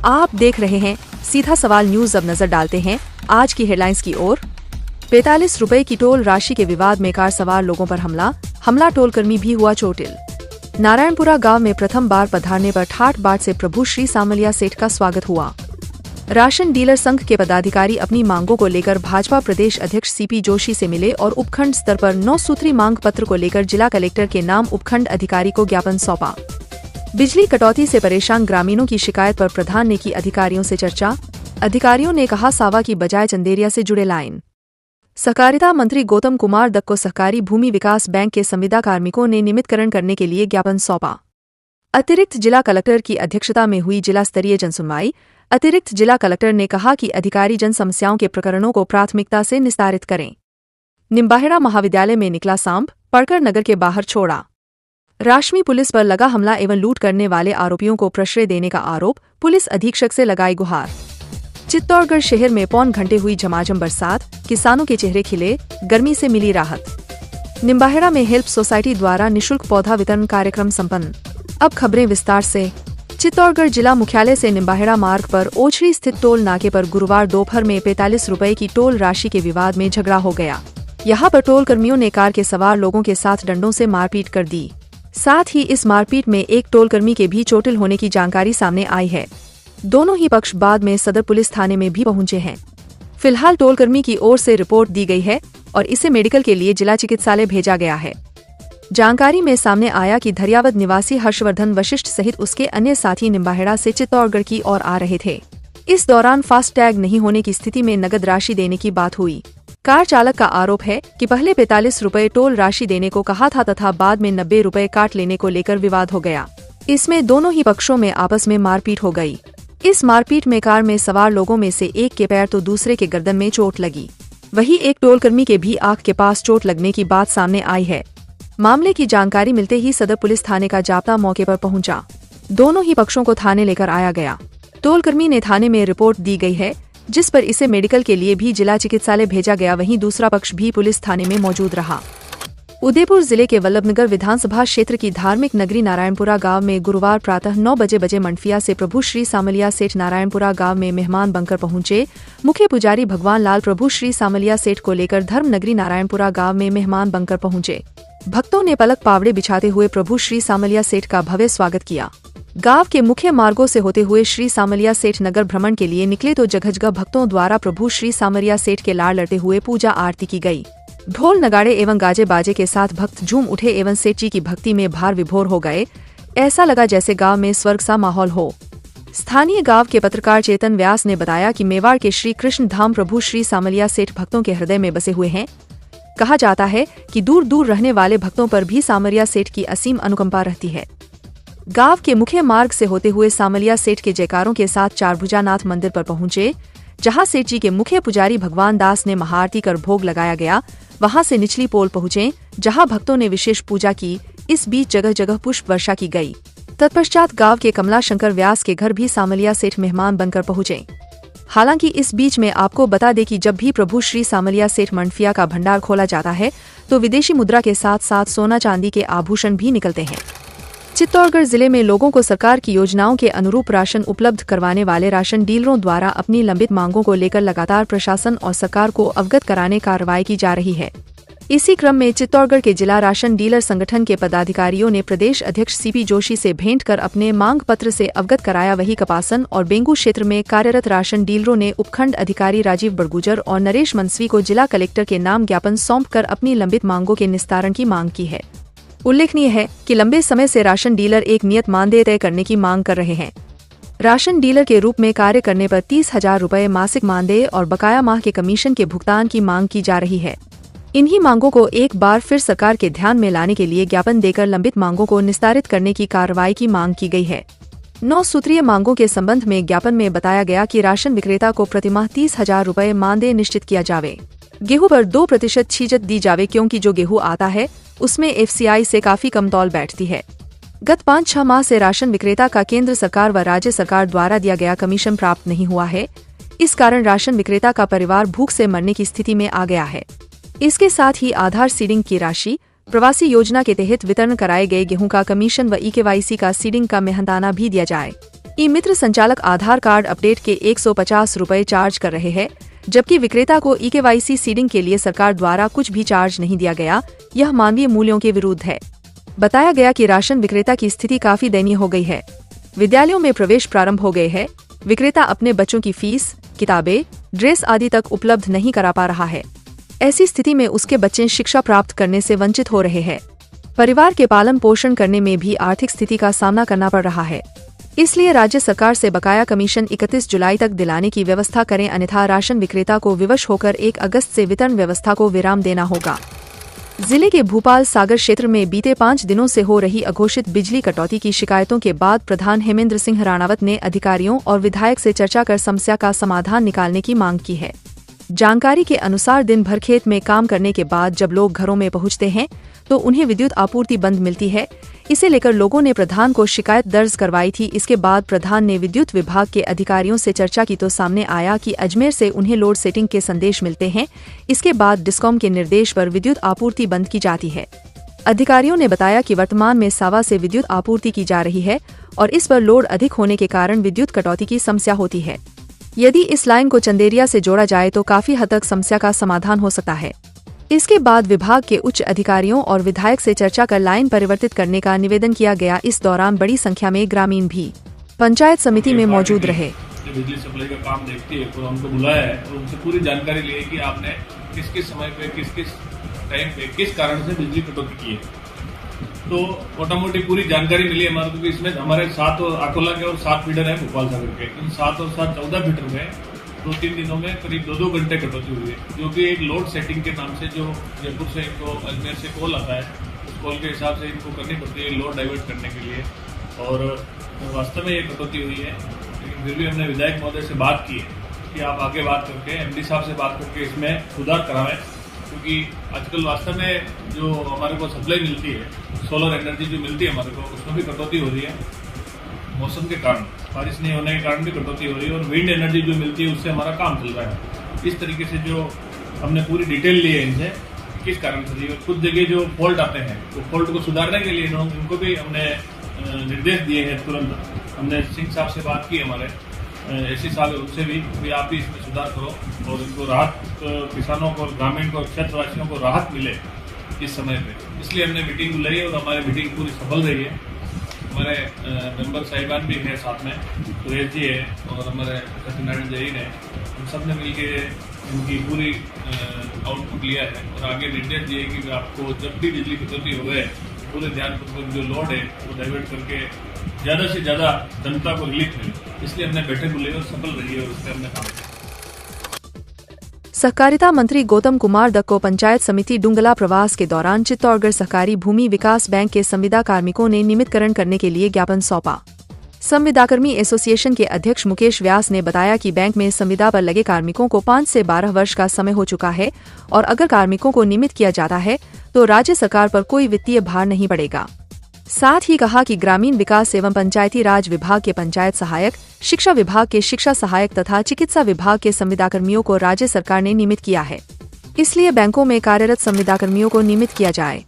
आप देख रहे हैं सीधा सवाल न्यूज। अब नजर डालते हैं आज की हेडलाइंस की ओर। 45 रुपए की टोल राशि के विवाद में कार सवार लोगों पर हमला टोलकर्मी भी हुआ चोटिल। नारायणपुरा गांव में प्रथम बार पधारने पर ठाठ बाट से प्रभु श्री सामलिया सेठ का स्वागत हुआ। राशन डीलर संघ के पदाधिकारी अपनी मांगों को लेकर भाजपा प्रदेश अध्यक्ष सीपी जोशी से मिले और उपखंड स्तर पर 9 सूत्री मांग पत्र को लेकर जिला कलेक्टर के नाम उपखंड अधिकारी को ज्ञापन सौंपा। बिजली कटौती से परेशान ग्रामीणों की शिकायत पर प्रधान ने की अधिकारियों से चर्चा। अधिकारियों ने कहा सावा की बजाय चंदेरिया से जुड़े लाइन। सहकारिता मंत्री गौतम कुमार दत्त को सहकारी भूमि विकास बैंक के संविदा कार्मिकों ने नियमितकरण करने के लिए ज्ञापन सौंपा। अतिरिक्त जिला कलेक्टर की अध्यक्षता में हुई जिला स्तरीय जनसुनवाई। अतिरिक्त जिला कलेक्टर ने कहा कि अधिकारी जन समस्याओं के प्रकरणों को प्राथमिकता से निस्तारित करें। निम्बाहेड़ा महाविद्यालय में निकला सांप, पढ़कर नगर के बाहर छोड़ा। राशमी पुलिस पर लगा हमला एवं लूट करने वाले आरोपियों को प्रश्रय देने का आरोप, पुलिस अधीक्षक से लगाई गुहार। चित्तौड़गढ़ शहर में पौन घंटे हुई झमाझम बरसात, किसानों के चेहरे खिले, गर्मी से मिली राहत। निम्बाहेड़ा में हेल्प सोसाइटी द्वारा निःशुल्क पौधा वितरण कार्यक्रम संपन्न। अब खबरें विस्तार से। चित्तौड़गढ़ जिला मुख्यालय से निम्बाहेड़ा मार्ग पर ओछड़ी स्थित टोल नाके पर गुरुवार दोपहर में 45 रुपए की टोल राशि के विवाद में झगड़ा हो गया। यहां पर टोल कर्मियों ने कार के सवार लोगों के साथ डंडों से मारपीट कर दी। साथ ही इस मारपीट में एक टोल कर्मी के भी चोटिल होने की जानकारी सामने आई है। दोनों ही पक्ष बाद में सदर पुलिस थाने में भी पहुंचे हैं। फिलहाल टोल कर्मी की ओर से रिपोर्ट दी गई है और इसे मेडिकल के लिए जिला चिकित्सालय भेजा गया है। जानकारी में सामने आया कि धरियावद निवासी हर्षवर्धन वशिष्ठ सहित उसके अन्य साथी निम्बाहेड़ा से चित्तौड़गढ़ की ओर आ रहे थे। इस दौरान फास्ट टैग नहीं होने की स्थिति में नगद राशि देने की बात हुई। कार चालक का आरोप है कि पहले 45 रुपए टोल राशि देने को कहा था तथा बाद में 90 रुपए काट लेने को लेकर विवाद हो गया। इसमें दोनों ही पक्षों में आपस में मारपीट हो गई। इस मारपीट में कार में सवार लोगों में से एक के पैर तो दूसरे के गर्दन में चोट लगी। वहीं एक टोलकर्मी के भी आंख के पास चोट लगने की बात सामने आई है। मामले की जानकारी मिलते ही सदर पुलिस थाने का जाप्ता मौके पर पहुंचा। दोनों ही पक्षों को थाने लेकर आया गया। टोलकर्मी ने थाने में रिपोर्ट दी गई है, जिस पर इसे मेडिकल के लिए भी जिला चिकित्सालय भेजा गया। वहीं दूसरा पक्ष भी पुलिस थाने में मौजूद रहा। उदयपुर जिले के वल्लभनगर विधानसभा क्षेत्र की धार्मिक नगरी नारायणपुरा गांव में गुरुवार प्रातः 9 बजे मंडफिया से प्रभु श्री सामलिया सेठ नारायणपुरा गांव में मेहमान बनकर पहुंचे। मुख्य पुजारी भगवान लाल प्रभु श्री सामलिया सेठ को लेकर धर्म नगरी नारायणपुरा गांव में मेहमान बनकर पहुंचे। भक्तों ने पलक पावड़े बिछाते हुए प्रभु श्री सामलिया सेठ का भव्य स्वागत किया। गांव के मुख्य मार्गों से होते हुए श्री सामलिया सेठ नगर भ्रमण के लिए निकले तो जगह जगह भक्तों द्वारा प्रभु श्री सामलिया सेठ के लाड़ लड़ते हुए पूजा आरती की गई। ढोल नगाड़े एवं गाजे बाजे के साथ भक्त झूम उठे एवं सेठ जी की भक्ति में भार विभोर हो गए। ऐसा लगा जैसे गांव में स्वर्ग सा माहौल हो। स्थानीय गांव के पत्रकार चेतन व्यास ने बताया कि मेवाड़ के श्री कृष्ण धाम प्रभु श्री सामलिया सेठ भक्तों के हृदय में बसे हुए हैं। कहा जाता है कि दूर दूर रहने वाले भक्तों पर भी सामलिया सेठ की असीम अनुकंपा रहती है। गांव के मुख्य मार्ग से होते हुए सामलिया सेठ के जयकारों के साथ चारभुजानाथ मंदिर पर पहुंचे, जहां सेठ जी के मुख्य पुजारी भगवान दास ने महाआरती कर भोग लगाया गया। वहां से निचली पोल पहुंचे, जहां भक्तों ने विशेष पूजा की। इस बीच जगह जगह पुष्प वर्षा की गई। तत्पश्चात गांव के कमला शंकर व्यास के घर भी सामलिया सेठ मेहमान बनकर पहुंचे। हालांकि इस बीच में आपको बता दें कि जब भी प्रभु श्री सामलिया सेठ मंडफिया का भंडार खोला जाता है तो विदेशी मुद्रा के साथ साथ सोना चांदी के आभूषण भी निकलते हैं। चित्तौड़गढ़ जिले में लोगों को सरकार की योजनाओं के अनुरूप राशन उपलब्ध करवाने वाले राशन डीलरों द्वारा अपनी लंबित मांगों को लेकर लगातार प्रशासन और सरकार को अवगत कराने कार्रवाई की जा रही है। इसी क्रम में चित्तौड़गढ़ के जिला राशन डीलर संगठन के पदाधिकारियों ने प्रदेश अध्यक्ष सीपी जोशी से भेंट कर अपने मांग पत्र से अवगत कराया। वही कपासन और बेंगू क्षेत्र में कार्यरत राशन डीलरों ने उपखंड अधिकारी राजीव बड़गुजर और नरेश मनस्वी को जिला कलेक्टर के नाम ज्ञापन सौंपकर अपनी लंबित मांगों के निस्तारण की मांग की है। उल्लेखनीय है कि लंबे समय से राशन डीलर एक नियत मानदेय तय करने की मांग कर रहे हैं। राशन डीलर के रूप में कार्य करने पर 30,000 रुपए मासिक मानदेय और बकाया माह के कमीशन के भुगतान की मांग की जा रही है। इन्हीं मांगों को एक बार फिर सरकार के ध्यान में लाने के लिए ज्ञापन देकर लंबित मांगों को निस्तारित करने की कार्रवाई की मांग की गई है। 9 सूत्रीय मांगों के संबंध में ज्ञापन में बताया गया कि राशन विक्रेता को प्रतिमाह 30,000 रुपए मानदेय निश्चित किया जावे। गेहूं पर 2% छीजत दी जावे, क्योंकि जो गेहूं आता है उसमें FCI से काफी कम तौल बैठती है। गत 5-6 माह से राशन विक्रेता का केंद्र सरकार व राज्य सरकार द्वारा दिया गया कमीशन प्राप्त नहीं हुआ है। इस कारण राशन विक्रेता का परिवार भूख से मरने की स्थिति में आ गया है। इसके साथ ही आधार सीडिंग की राशि, प्रवासी योजना के तहत वितरण कराए गए गेहूं का कमीशन व EKYC का सीडिंग का मेहनताना भी दिया जाए। ई मित्र संचालक आधार कार्ड अपडेट के 150 रुपए चार्ज कर रहे हैं, जबकि विक्रेता को EKYC सीडिंग के लिए सरकार द्वारा कुछ भी चार्ज नहीं दिया गया। यह मानवीय मूल्यों के विरुद्ध है। बताया गया कि राशन विक्रेता की स्थिति काफी दयनीय हो गई है। विद्यालयों में प्रवेश प्रारंभ हो गए हैं। विक्रेता अपने बच्चों की फीस, किताबें, ड्रेस आदि तक उपलब्ध नहीं करा पा रहा है। ऐसी स्थिति में उसके बच्चे शिक्षा प्राप्त करने से वंचित हो रहे हैं। परिवार के पालन पोषण करने में भी आर्थिक स्थिति का सामना करना पड़ रहा है। इसलिए राज्य सरकार से बकाया कमीशन 31 जुलाई तक दिलाने की व्यवस्था करें, अन्यथा राशन विक्रेता को विवश होकर 1 अगस्त से वितरण व्यवस्था को विराम देना होगा। जिले के भूपाल सागर क्षेत्र में बीते 5 दिनों से हो रही अघोषित बिजली कटौती की शिकायतों के बाद प्रधान हेमेंद्र सिंह राणावत ने अधिकारियों और विधायक से चर्चा कर समस्या का समाधान निकालने की मांग की है। जानकारी के अनुसार दिन भर खेत में काम करने के बाद जब लोग घरों में पहुंचते हैं तो उन्हें विद्युत आपूर्ति बंद मिलती है। इसे लेकर लोगों ने प्रधान को शिकायत दर्ज करवाई थी। इसके बाद प्रधान ने विद्युत विभाग के अधिकारियों से चर्चा की तो सामने आया कि अजमेर से उन्हें लोड सेटिंग के संदेश मिलते हैं। इसके बाद डिस्कॉम के निर्देश पर विद्युत आपूर्ति बंद की जाती है। अधिकारियों ने बताया कि वर्तमान में सावा से विद्युत आपूर्ति की जा रही है और इस पर लोड अधिक होने के कारण विद्युत कटौती की समस्या होती है। यदि इस लाइन को चंदेरिया से जोड़ा जाए तो काफी हद तक समस्या का समाधान हो सकता है। इसके बाद विभाग के उच्च अधिकारियों और विधायक से चर्चा कर लाइन परिवर्तित करने का निवेदन किया गया। इस दौरान बड़ी संख्या में ग्रामीण भी पंचायत समिति में मौजूद रहे। बिजली सप्लाई का काम देखती है तो हमको बुलाया है और उनसे पूरी जानकारी ली है कि आपने किस किस समय पे किस किस टाइम पे किस कारण से बिजली कटौती की है। तो मोटा मोटी पूरी जानकारी मिली है हमारे को। इसमें हमारे 7 अकोला के और 7 फीडर है भोपाल सागर के। इन 7 और 7 14 फीडर में 2-3 दिनों में करीब 2-2 घंटे कटौती हुई है, जो कि एक लोड सेटिंग के नाम से जो जयपुर से इनको अजमेर से कॉल आता है, उस कॉल के हिसाब से इनको करनी पड़ती है लोड डाइवर्ट करने के लिए। और वास्तव में ये कटौती हुई है, लेकिन फिर भी हमने विधायक महोदय से बात की है कि आप आगे बात करके MD साहब से बात करके इसमें सुधार कराएं, क्योंकि आजकल वास्तव में जो हमारे को सप्लाई मिलती है, सोलर एनर्जी जो मिलती है हमारे को, उसमें भी कटौती हो रही है। मौसम के कारण, बारिश नहीं होने के कारण भी कटौती हो रही है और विंड एनर्जी जो मिलती है उससे हमारा काम चल रहा है। इस तरीके से जो हमने पूरी डिटेल ली है इनसे किस कारण से और कुछ जगह जो फॉल्ट आते हैं वो फॉल्ट को सुधारने के लिए इनको भी हमने निर्देश दिए हैं। तुरंत हमने सिंह साहब से बात की, हमारे SC साहब उनसे भी आप भी इसमें सुधार करो और इनको राहत, किसानों को, ग्रामीण को, क्षेत्रवासियों को राहत मिले इस समय पे। इसलिए हमने मीटिंग बुलाई है और हमारी मीटिंग पूरी सफल रही है। हमारे मेंबर साहिबान भी हैं साथ में, सुरेश जी है और हमारे सत्यनारायण जैन है। हम सब ने मिलकर इनकी पूरी आउटपुट लिया है और आगे निर्देश दिए कि आपको जब भी बिजली कटौती हो गए पूरे ध्यानपूर्वक जो लोड है वो डाइवर्ट करके ज़्यादा से ज़्यादा जनता को रिलीफ मिले। इसलिए हमने बैठक बुलाई और सफल रही है और उस पर हमने काम किया। सहकारिता मंत्री गौतम कुमार दत्त को पंचायत समिति डुंगला प्रवास के दौरान चित्तौड़गढ़ सहकारी भूमि विकास बैंक के संविदा कार्मिकों ने नियमितकरण करने के लिए ज्ञापन सौंपा। संविदाकर्मी एसोसिएशन के अध्यक्ष मुकेश व्यास ने बताया कि बैंक में संविदा पर लगे कार्मिकों को 5 से 12 वर्ष का समय हो चुका है और अगर कार्मिकों को नियमित किया जाता है तो राज्य सरकार पर कोई वित्तीय भार नहीं पड़ेगा। साथ ही कहा कि ग्रामीण विकास एवं पंचायती राज विभाग के पंचायत सहायक, शिक्षा विभाग के शिक्षा सहायक तथा चिकित्सा विभाग के संविदाकर्मियों को राज्य सरकार ने नियमित किया है। इसलिए बैंकों में कार्यरत संविदाकर्मियों को नियमित किया जाए।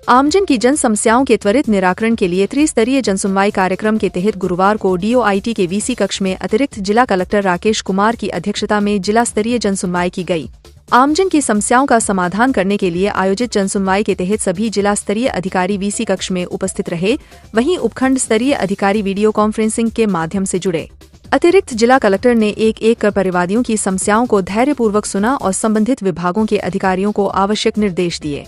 आमजन की जन समस्याओं के त्वरित निराकरण के लिए त्रिस्तरीय जनसुनवाई कार्यक्रम के तहत गुरुवार को DOIT के VC कक्ष में अतिरिक्त जिला कलेक्टर राकेश कुमार की अध्यक्षता में जिला स्तरीय जनसुनवाई की गई। आमजन की समस्याओं का समाधान करने के लिए आयोजित जनसुनवाई के तहत सभी जिला स्तरीय अधिकारी VC कक्ष में उपस्थित रहे। वहीं उपखंड स्तरीय अधिकारी वीडियो कॉन्फ्रेंसिंग के माध्यम से जुड़े। अतिरिक्त जिला कलेक्टर ने एक एक कर परिवादियों की समस्याओं को धैर्यपूर्वक सुना और संबंधित विभागों के अधिकारियों को आवश्यक निर्देश दिए।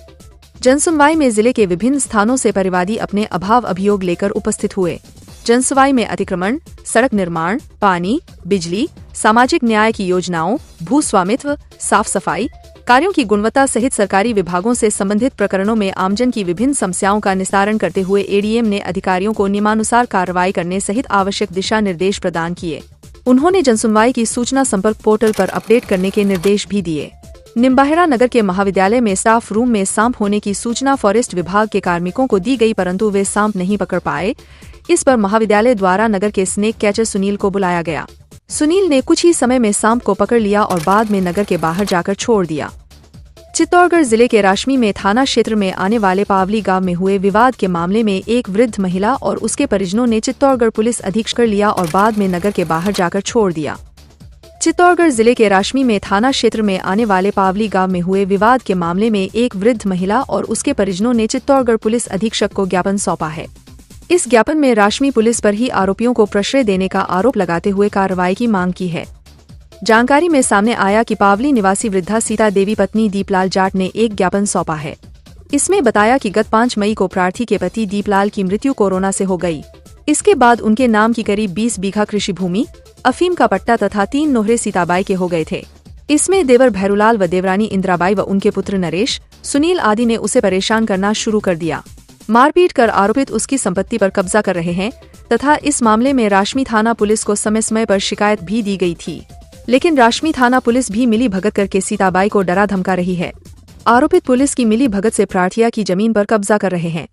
जनसुनवाई में जिले के विभिन्न स्थानों से परिवादी अपने अभाव अभियोग लेकर उपस्थित हुए। जनसुनवाई में अतिक्रमण, सड़क निर्माण, पानी, बिजली, सामाजिक न्याय की योजनाओं, भू स्वामित्व, साफ सफाई कार्यों की गुणवत्ता सहित सरकारी विभागों से संबंधित प्रकरणों में आमजन की विभिन्न समस्याओं का निस्तारण करते हुए ADM ने अधिकारियों को नियमानुसार कार्रवाई करने सहित आवश्यक दिशा निर्देश प्रदान किए। उन्होंने जनसुनवाई की सूचना संपर्क पोर्टल पर अपडेट करने के निर्देश भी दिए। निम्बाहेड़ा नगर के महाविद्यालय में स्टाफ रूम में सांप होने की सूचना फॉरेस्ट विभाग के कार्मिकों को दी गई, परंतु वे सांप नहीं पकड़ पाए। इस पर महाविद्यालय द्वारा नगर के स्नेक कैचर सुनील को बुलाया गया। सुनील ने कुछ ही समय में सांप को पकड़ लिया और बाद में नगर के बाहर जाकर छोड़ दिया। चित्तौड़गढ़ जिले के राशमी में थाना क्षेत्र में आने वाले पावली गांव में हुए विवाद के मामले में एक वृद्ध महिला और उसके परिजनों ने चित्तौड़गढ़ पुलिस अधीक्षक कर लिया और बाद में नगर के बाहर जाकर छोड़ दिया। चित्तौड़गढ़ जिले के राशमी में थाना क्षेत्र में आने वाले पावली गांव में हुए विवाद के मामले में एक वृद्ध महिला और उसके परिजनों ने चित्तौड़गढ़ पुलिस अधीक्षक को ज्ञापन सौंपा है। इस ज्ञापन में राशमी पुलिस पर ही आरोपियों को प्रश्रय देने का आरोप लगाते हुए कार्रवाई की मांग की है। जानकारी में सामने आया कि पावली निवासी वृद्धा सीता देवी पत्नी दीपलाल जाट ने एक ज्ञापन सौंपा है। इसमें बताया कि गत 5 मई को प्रार्थी के पति दीपलाल की मृत्यु कोरोना से हो गई। इसके बाद उनके नाम की करीब 20 बीघा कृषि भूमि, अफीम का पट्टा तथा 3 नोहरे सीताबाई के हो गए थे। इसमें देवर भैरूलाल व देवरानी इंदिराबाई व उनके पुत्र नरेश, सुनील आदि ने उसे परेशान करना शुरू कर दिया। मारपीट कर आरोपित उसकी संपत्ति पर कब्जा कर रहे हैं तथा इस मामले में राशमी थाना पुलिस को समय समय पर शिकायत भी दी गई थी, लेकिन राशमी थाना पुलिस भी मिली भगत करके सीताबाई को डरा धमका रही है। आरोपित पुलिस की मिली भगत से प्रार्थिया की जमीन पर कब्जा कर रहे हैं।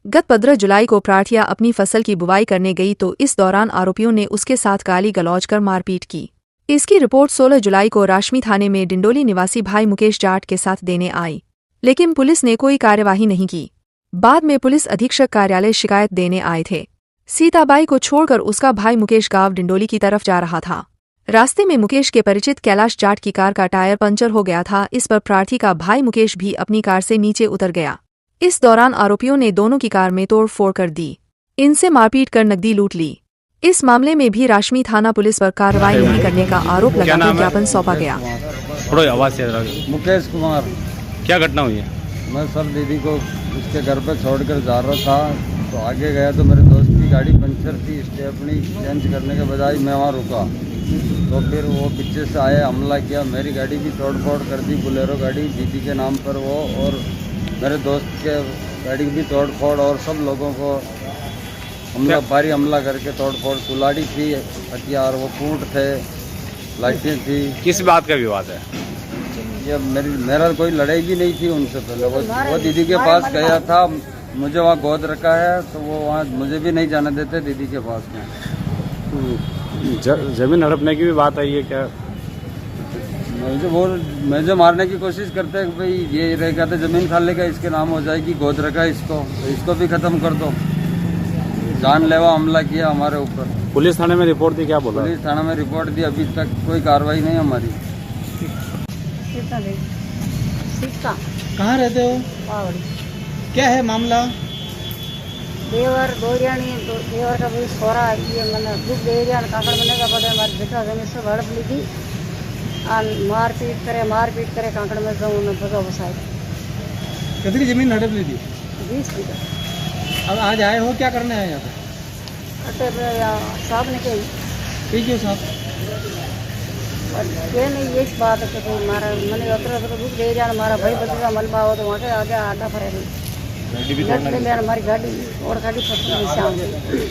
गत 15 जुलाई को प्रार्थिया अपनी फसल की बुवाई करने गई तो इस दौरान आरोपियों ने उसके साथ गाली गलौज कर मारपीट की। इसकी रिपोर्ट 16 जुलाई को राशमी थाने में डिंडोली निवासी भाई मुकेश जाट के साथ देने आई, लेकिन पुलिस ने कोई कार्यवाही नहीं की। बाद में पुलिस अधीक्षक कार्यालय शिकायत देने आए थे। सीताबाई को छोड़कर उसका भाई मुकेश गांव डिंडोली की तरफ जा रहा था। रास्ते में मुकेश के परिचित कैलाश जाट की कार का टायर पंचर हो गया था। इस पर प्रार्थी का भाई मुकेश भी अपनी कार से नीचे उतर गया। इस दौरान आरोपियों ने दोनों की कार में तोड़फोड़ कर दी, इनसे मारपीट कर नकदी लूट ली। इस मामले में भी राशमी थाना पुलिस पर कार्रवाई नहीं करने का आरोप लगाकर ज्ञापन सौंपा गया। मुकेश कुमार। क्या घटना हुई है? मैं सर दीदी को उसके घर पर छोड़कर जा रहा था, तो आगे गया तो मेरे दोस्त की गाड़ी पंचर थी। स्टेपनी चेंज करने के बजाय मैं वहाँ रुका, तो फिर वो पीछे से आए, हमला किया। मेरी गाड़ी भी तोड़फोड़ कर दी, बोलेरो गाड़ी दीदी के नाम पर वो, और मेरे दोस्त के गाड़ी की भी तोड़फोड़, और सब लोगों को भारी हमला करके तोड़फोड़। कुल्हाड़ी थी, हथियार, वो कूट थे, लाठियाँ थी। किस बात का विवाद है? ये मेरा कोई लड़ाई भी नहीं थी उनसे पहले। वो दीदी के पास गया था, मुझे वहाँ गोद रखा है, तो वो वहाँ मुझे भी नहीं जाने देते दीदी के पास में। जमीन हड़पने की भी बात आई है क्या? मुझे मारने की कोशिश करते हैं कि भाई ये रह कहते जमीन खा लेगा, इसके नाम हो जाएगी, गोद रखा इसको, तो इसको भी खत्म कर दो। जानलेवा हमला किया हमारे ऊपर। पुलिस थाने में रिपोर्ट दी? क्या बोला? पुलिस थाने में रिपोर्ट दी, अभी तक कोई कार्रवाई नहीं हमारी। कहाँ रहते हो? पावड़ी। क्या है मामला? देवर दोरियानी देवर का भी सोरा ये मैंने दुख देरिया काकड़ बने का पता हमारी बेटा जमीन से हड़प ली थी और मारपीट करे काकड़ में जाऊँ न भगा बसाए। कितनी जमीन हड़प ली थी? 20 बीघा। अब आज आए हो, क्या करने आए यहाँ पे? अटे साहब ने कही क्यों साहब? ये नहीं ये बात है कि भाई मारा मैंने अतर दुख देरिया मारा भाई बचेगा मलबा हो तो वहाँ के आगे आटा फरे हमारी गाड़ी और गाड़ी फंसी।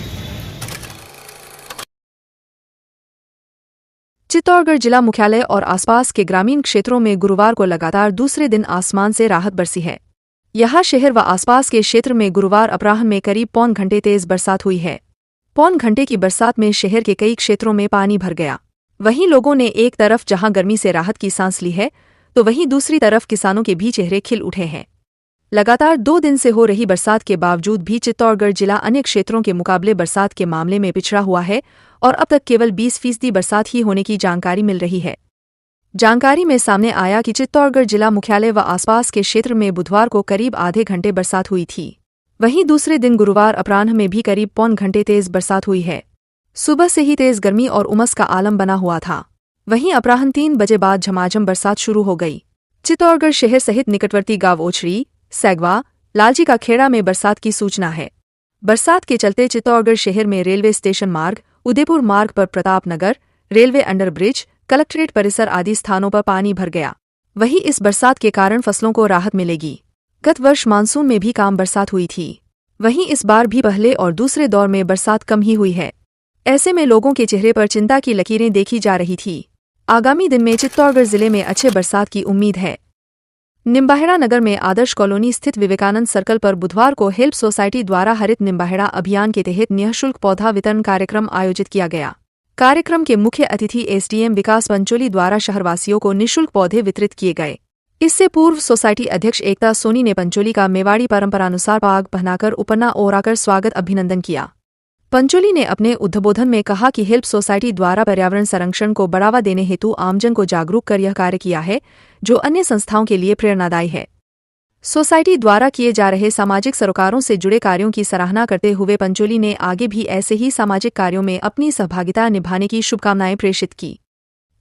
चित्तौड़गढ़ जिला मुख्यालय और आसपास के ग्रामीण क्षेत्रों में गुरुवार को लगातार दूसरे दिन आसमान से राहत बरसी है। यहाँ शहर व आसपास के क्षेत्र में गुरुवार अपराह्न में करीब पौन घंटे तेज बरसात हुई है। पौन घंटे की बरसात में शहर के कई क्षेत्रों में पानी भर गया। वहीं लोगों ने एक तरफ जहां गर्मी से राहत की सांस ली है, तो वहीं दूसरी तरफ किसानों के भी चेहरे खिल उठे हैं। लगातार 2 दिन से हो रही बरसात के बावजूद भी चित्तौड़गढ़ जिला अन्य क्षेत्रों के मुकाबले बरसात के मामले में पिछड़ा हुआ है और अब तक केवल 20% बरसात ही होने की जानकारी मिल रही है। जानकारी में सामने आया कि चित्तौड़गढ़ जिला मुख्यालय व आसपास के क्षेत्र में बुधवार को करीब आधे घंटे बरसात हुई थी। वहीं दूसरे दिन गुरुवार अपराह्न में भी करीब पौन घंटे तेज बरसात हुई है। सुबह से ही तेज गर्मी और उमस का आलम बना हुआ था। वहीं अपराह्न 3 बजे बाद झमाझम बरसात शुरू हो गई। चित्तौड़गढ़ शहर सहित निकटवर्ती गांव ओछड़ी, सैगवा, लालजी का खेड़ा में बरसात की सूचना है। बरसात के चलते चित्तौड़गढ़ शहर में रेलवे स्टेशन मार्ग, उदयपुर मार्ग पर प्रतापनगर, रेलवे अंडरब्रिज, कलेक्ट्रेट परिसर आदि स्थानों पर पानी भर गया। वहीं इस बरसात के कारण फसलों को राहत मिलेगी। गत वर्ष मानसून में भी कम बरसात हुई थी, वहीं इस बार भी पहले और दूसरे दौर में बरसात कम ही हुई है। ऐसे में लोगों के चेहरे पर चिंता की लकीरें देखी जा रही थी। आगामी दिन में चित्तौड़गढ़ जिले में अच्छे बरसात की उम्मीद है। निम्बाहेड़ा नगर में आदर्श कॉलोनी स्थित विवेकानंद सर्कल पर बुधवार को हेल्प सोसाइटी द्वारा हरित निम्बाहेड़ा अभियान के तहत निःशुल्क पौधा वितरण कार्यक्रम आयोजित किया गया। कार्यक्रम के मुख्य अतिथि एसडीएम विकास पंचोली द्वारा शहरवासियों को निःशुल्क पौधे वितरित किए गए। इससे पूर्व सोसाइटी अध्यक्ष एकता सोनी ने पंचोली का मेवाड़ी परंपरानुसार पाग पहनाकर उपरना ओराकर स्वागत अभिनंदन किया। पंचोली ने अपने उद्बोधन में कहा कि हेल्प सोसाइटी द्वारा पर्यावरण संरक्षण को बढ़ावा देने हेतु आमजन को जागरूक कर यह कार्य किया है, जो अन्य संस्थाओं के लिए प्रेरणादायी है। सोसाइटी द्वारा किए जा रहे सामाजिक सरोकारों से जुड़े कार्यों की सराहना करते हुए पंचोली ने आगे भी ऐसे ही सामाजिक कार्यों में अपनी सहभागिता निभाने की शुभकामनाएं प्रेषित की।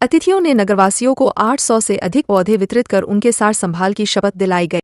अतिथियों ने नगरवासियों को 800 से अधिक पौधे वितरित कर उनके सार संभाल की शपथ दिलाई गई।